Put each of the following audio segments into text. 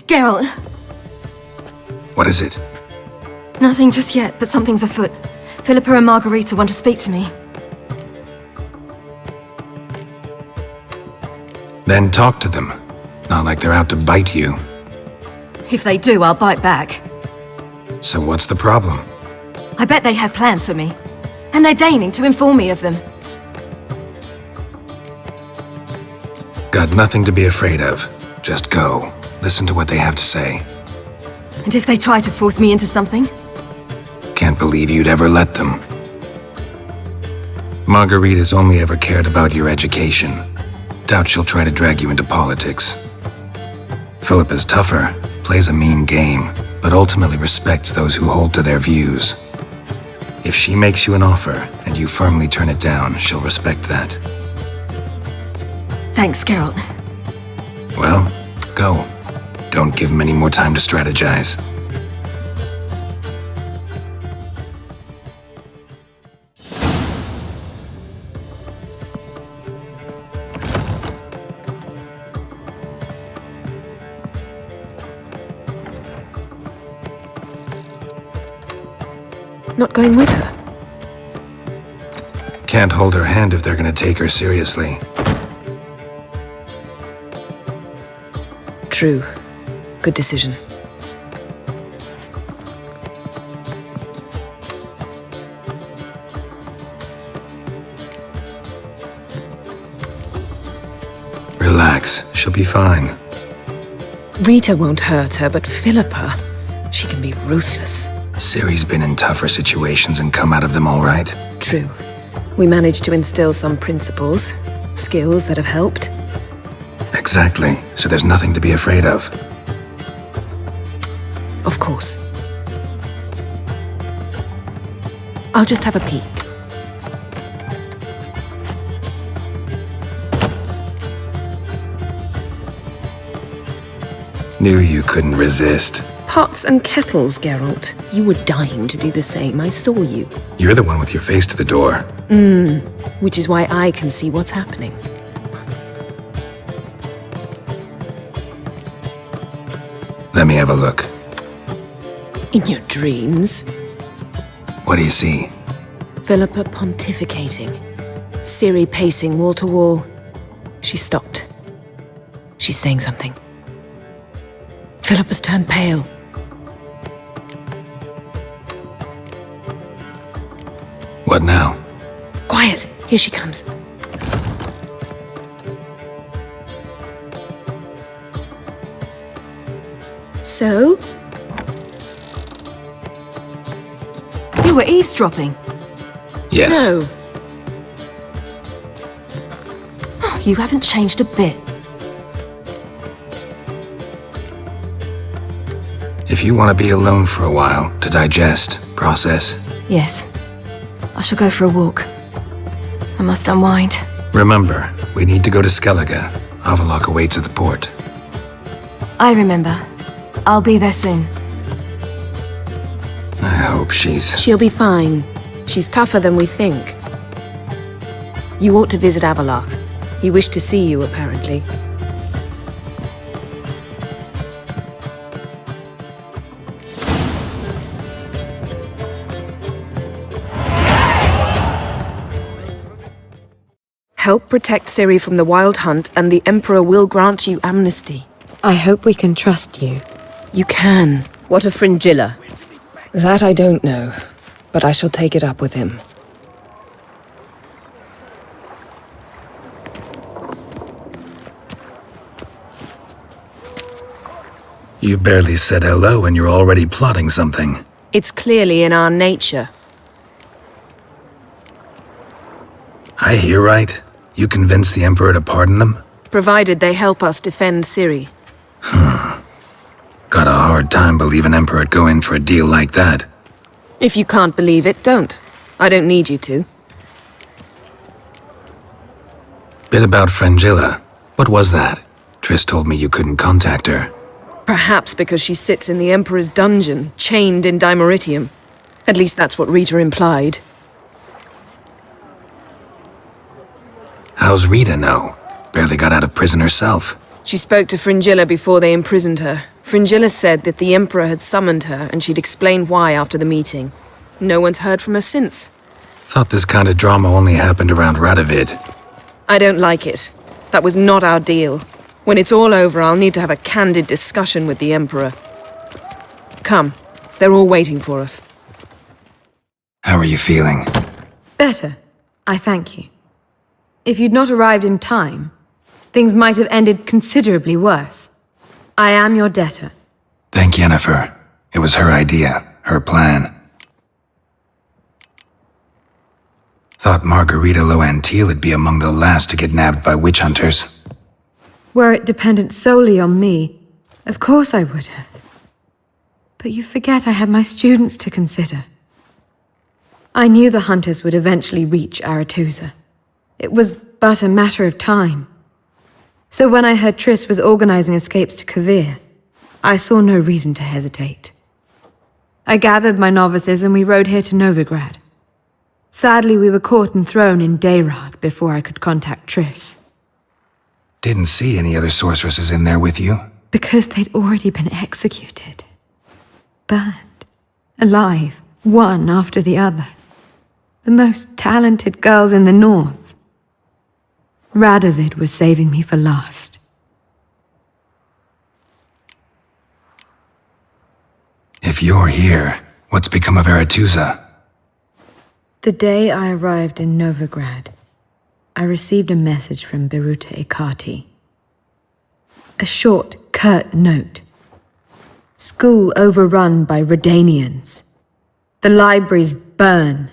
Geralt. What is it? Nothing just yet, but something's afoot. Philippa and Margarita want to speak to me. Then talk to them. Not like they're out to bite you. If they do, I'll bite back. So what's the problem? I bet they have plans for me. And they're deigning to inform me of them. Got nothing to be afraid of. Just go. Listen to what they have to say. And if they try to force me into something? Can't believe you'd ever let them. Margarita's only ever cared about your education. Doubt she'll try to drag you into politics. Philippa's tougher, plays a mean game, but ultimately respects those who hold to their views. If she makes you an offer, and you firmly turn it down, she'll respect that. Thanks, Geralt. Well, go. Don't give him any more time to strategize. Not going with her? Can't hold her hand if they're gonna take her seriously. True. Good decision. Relax, she'll be fine. Rita won't hurt her, but Philippa, she can be ruthless. Ciri's been in tougher situations and come out of them all right. True. We managed to instill some principles, skills that have helped. Exactly, so there's nothing to be afraid of. Of course. I'll just have a peek. Knew you couldn't resist. Pots and kettles, Geralt. You were dying to do the same. I saw you. You're the one with your face to the door. Which is why I can see what's happening. Let me have a look. In your dreams. What do you see? Philippa pontificating. Ciri pacing wall to wall. She stopped. She's saying something. Philippa's turned pale. What now? Quiet! Here she comes. So? You were eavesdropping. Yes. No. Oh, you haven't changed a bit. If you want to be alone for a while, to digest, process. Yes. I shall go for a walk. I must unwind. Remember, we need to go to Skellige. Avallac'h awaits at the port. I remember. I'll be there soon. I hope she's... She'll be fine. She's tougher than we think. You ought to visit Avallac'h. He wished to see you, apparently. Help protect Ciri from the Wild Hunt, and the Emperor will grant you amnesty. I hope we can trust you. You can. What of Fringilla? That I don't know, but I shall take it up with him. You barely said hello and you're already plotting something. It's clearly in our nature. I hear right? You convinced the Emperor to pardon them? Provided they help us defend Ciri. Got a hard time believing Emperor'd go in for a deal like that. If you can't believe it, don't. I don't need you to. Bit about Fringilla. What was that? Triss told me you couldn't contact her. Perhaps because she sits in the Emperor's dungeon, chained in Dimeritium. At least that's what Rita implied. How's Rita know? Barely got out of prison herself. She spoke to Fringilla before they imprisoned her. Fringilla said that the Emperor had summoned her and she'd explain why after the meeting. No one's heard from her since. Thought this kind of drama only happened around Radovid. I don't like it. That was not our deal. When it's all over, I'll need to have a candid discussion with the Emperor. Come, they're all waiting for us. How are you feeling? Better. I thank you. If you'd not arrived in time, things might have ended considerably worse. I am your debtor. Thank Yennefer. It was her idea, her plan. Thought Margarita Loantil would be among the last to get nabbed by witch hunters. Were it dependent solely on me, of course I would have. But you forget I had my students to consider. I knew the hunters would eventually reach Aretusa. It was but a matter of time. So when I heard Triss was organizing escapes to Kovir, I saw no reason to hesitate. I gathered my novices and we rode here to Novigrad. Sadly, we were caught and thrown in Dayrad before I could contact Triss. Didn't see any other sorceresses in there with you? Because they'd already been executed. Burned. Alive, one after the other. The most talented girls in the north. Radovid was saving me for last. If you're here, what's become of Aretusa? The day I arrived in Novigrad, I received a message from Biruta Ikati. A short, curt note. School overrun by Redanians. The libraries burn.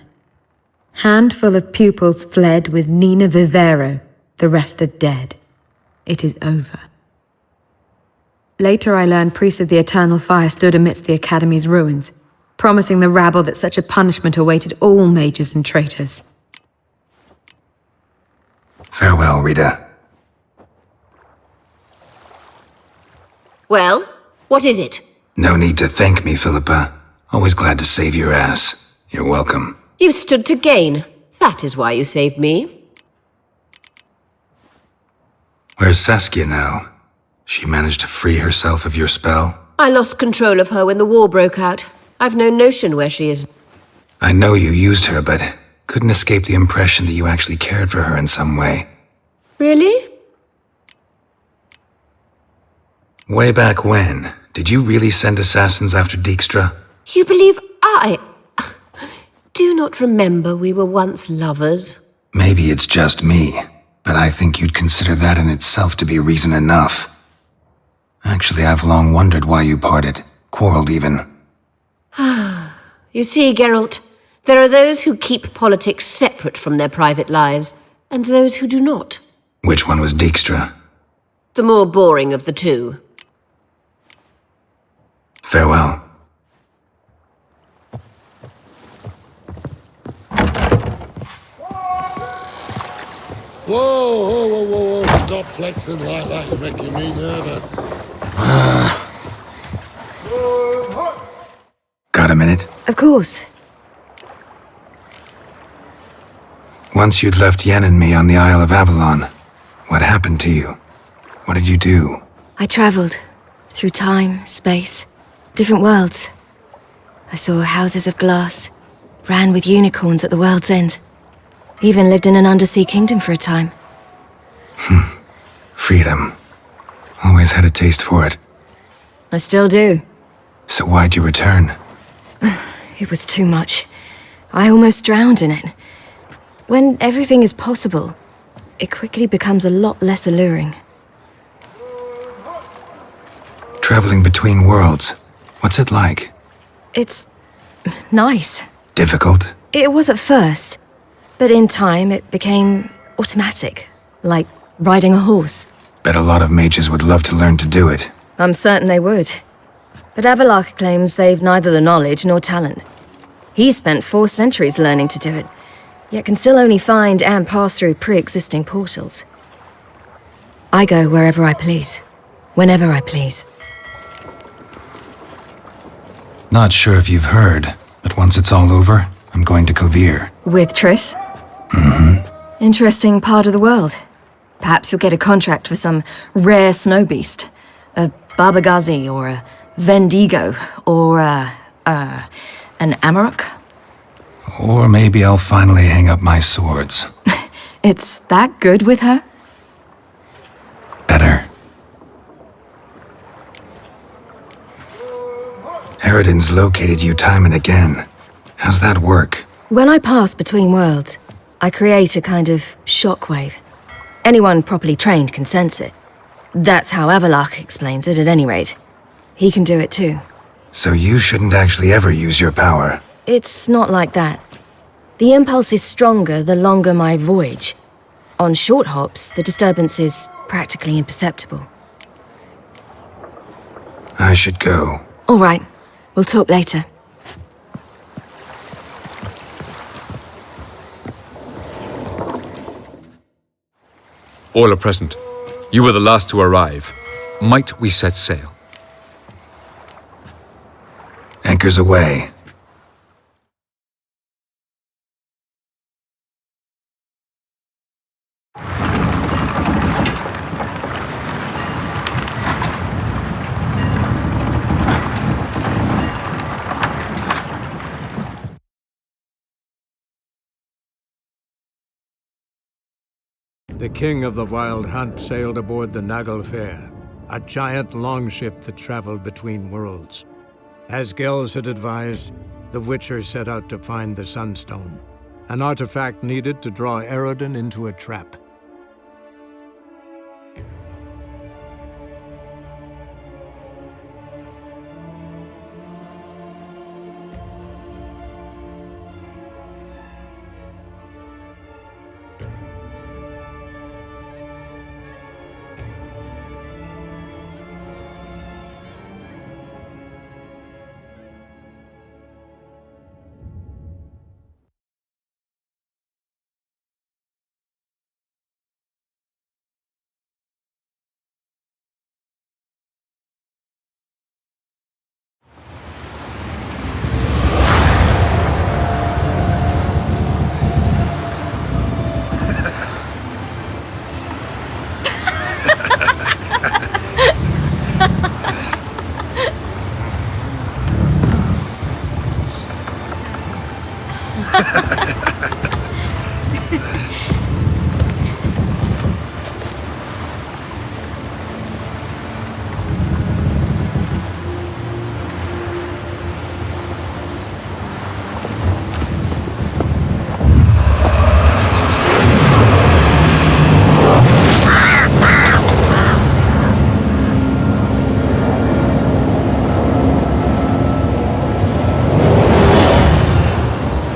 Handful of pupils fled with Nina Vivero. The rest are dead. It is over. Later I learned priests of the Eternal Fire stood amidst the Academy's ruins, promising the rabble that such a punishment awaited all mages and traitors. Farewell, Rita. Well, what is it? No need to thank me, Philippa. Always glad to save your ass. You're welcome. You stood to gain. That is why you saved me. Where's Saskia now? She managed to free herself of your spell? I lost control of her when the war broke out. I've no notion where she is. I know you used her, but couldn't escape the impression that you actually cared for her in some way. Really? Way back when, did you really send assassins after Dijkstra? You believe I do not remember we were once lovers? Maybe it's just me, but I think you'd consider that in itself to be reason enough. Actually, I've long wondered why you parted, quarreled even. You see, Geralt, there are those who keep politics separate from their private lives, and those who do not. Which one was Dijkstra? The more boring of the two. Farewell. Whoa. Stop flexing like that. You're making me nervous. Got a minute? Of course. Once you'd left Yen and me on the Isle of Avalon, what happened to you? What did you do? I traveled through time, space, different worlds. I saw houses of glass, ran with unicorns at the world's end. Even lived in an undersea kingdom for a time. Freedom. Always had a taste for it. I still do. So why'd you return? It was too much. I almost drowned in it. When everything is possible, it quickly becomes a lot less alluring. Traveling between worlds. What's it like? It's nice. Difficult? It was at first, but in time it became automatic, like riding a horse. Bet a lot of mages would love to learn to do it. I'm certain they would. But Avalok claims they've neither the knowledge nor talent. He spent 4 centuries learning to do it, yet can still only find and pass through pre-existing portals. I go wherever I please, whenever I please. Not sure if you've heard, but once it's all over, I'm going to Kovir. With Triss? Interesting part of the world. Perhaps you'll get a contract for some rare snow beast. A Barbagazi, or a Vendigo, or an Amarok? Or maybe I'll finally hang up my swords. It's that good with her? Better. Eridan's located you time and again. How's that work? When I pass between worlds, I create a kind of shockwave. Anyone properly trained can sense it. That's how Avalok explains it, at any rate. He can do it too. So you shouldn't actually ever use your power. It's not like that. The impulse is stronger the longer my voyage. On short hops, the disturbance is practically imperceptible. I should go. All right. We'll talk later. All are present. You were the last to arrive. Might we set sail? Anchors away. The king of the Wild Hunt sailed aboard the Naglfare, a giant longship that traveled between worlds. As Gels had advised, the Witcher set out to find the Sunstone, an artifact needed to draw Eridan into a trap.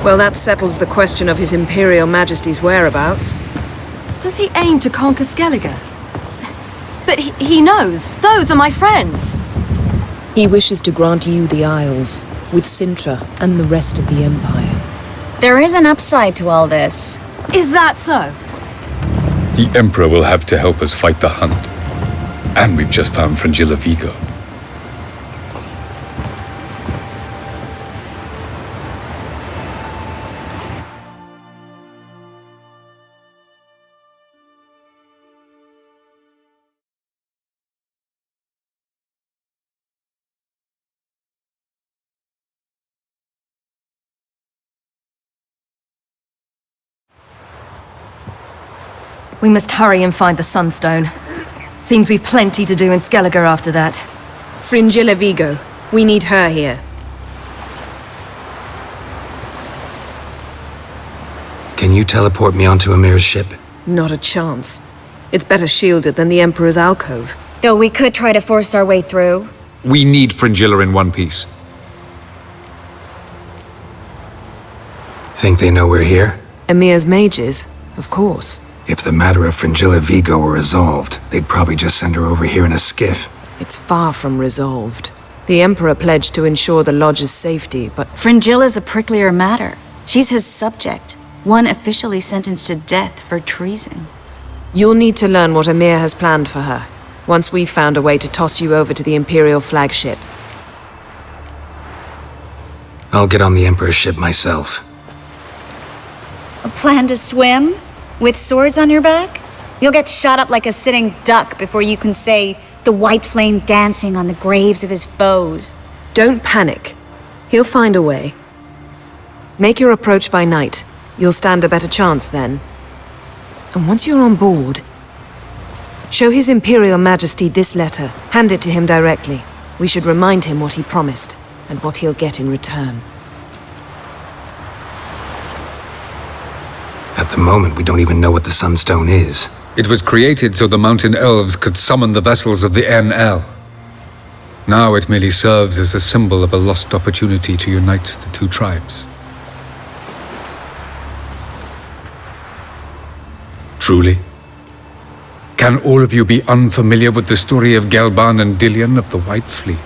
Well, that settles the question of His Imperial Majesty's whereabouts. Does he aim to conquer Skellige? But he knows. Those are my friends. He wishes to grant you the Isles, with Sintra and the rest of the Empire. There is an upside to all this. Is that so? The Emperor will have to help us fight the Hunt. And we've just found Fringilla Vigo. We must hurry and find the Sunstone. Seems we've plenty to do in Skellige after that. Fringilla Vigo. We need her here. Can you teleport me onto Amir's ship? Not a chance. It's better shielded than the Emperor's alcove. Though we could try to force our way through. We need Fringilla in one piece. Think they know we're here? Emir's mages? Of course. If the matter of Fringilla Vigo were resolved, they'd probably just send her over here in a skiff. It's far from resolved. The Emperor pledged to ensure the Lodge's safety, but Fringilla's a pricklier matter. She's his subject, one officially sentenced to death for treason. you'll need to learn what Emir has planned for her, once we've found a way to toss you over to the Imperial flagship. I'll get on the Emperor's ship myself. A plan to swim? With swords on your back? You'll get shot up like a sitting duck before you can say, the white flame dancing on the graves of his foes. Don't panic. He'll find a way. Make your approach by night. You'll stand a better chance then. And once you're on board, show His Imperial Majesty this letter. Hand it to him directly. We should remind him what he promised, and what he'll get in return. At the moment, we don't even know what the Sunstone is. It was created so the mountain elves could summon the vessels of the NL. Now it merely serves as a symbol of a lost opportunity to unite the two tribes. Truly? Can all of you be unfamiliar with the story of Gelban and Dillion of the White Fleet?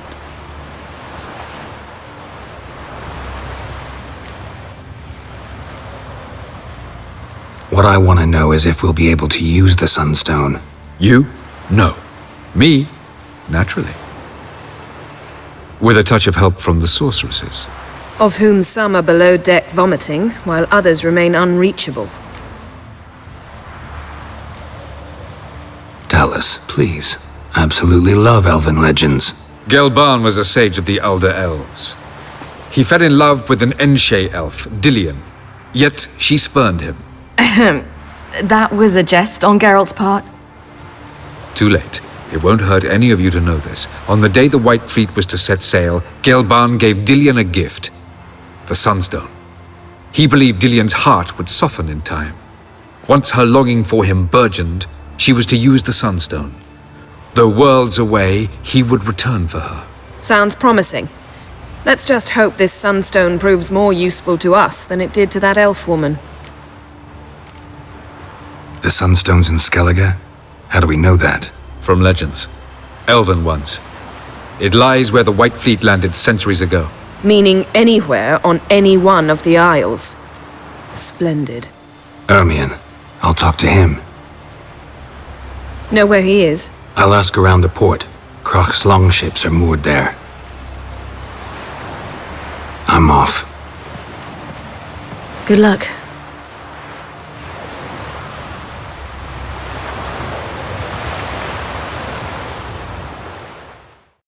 What I want to know is if we'll be able to use the Sunstone. You? No. Me? Naturally. With a touch of help from the sorceresses. Of whom some are below deck vomiting, while others remain unreachable. Tell us, please. Absolutely love elven legends. Gelban was a sage of the Elder Elves. He fell in love with an Enshe elf, Dillion. Yet she spurned him. That was a jest on Geralt's part. Too late. It won't hurt any of you to know this. On the day the White Fleet was to set sail, Gelban gave Dillion a gift. The Sunstone. He believed Dillion's heart would soften in time. Once her longing for him burgeoned, she was to use the Sunstone. Though worlds away, he would return for her. Sounds promising. Let's just hope this Sunstone proves more useful to us than it did to that elf woman. The Sunstone's in Skellige? How do we know that? From legends. Elven ones. It lies where the White Fleet landed centuries ago. Meaning anywhere on any one of the Isles. Splendid. Ermion. I'll talk to him. Know where he is? I'll ask around the port. Kroch's longships are moored there. I'm off. Good luck.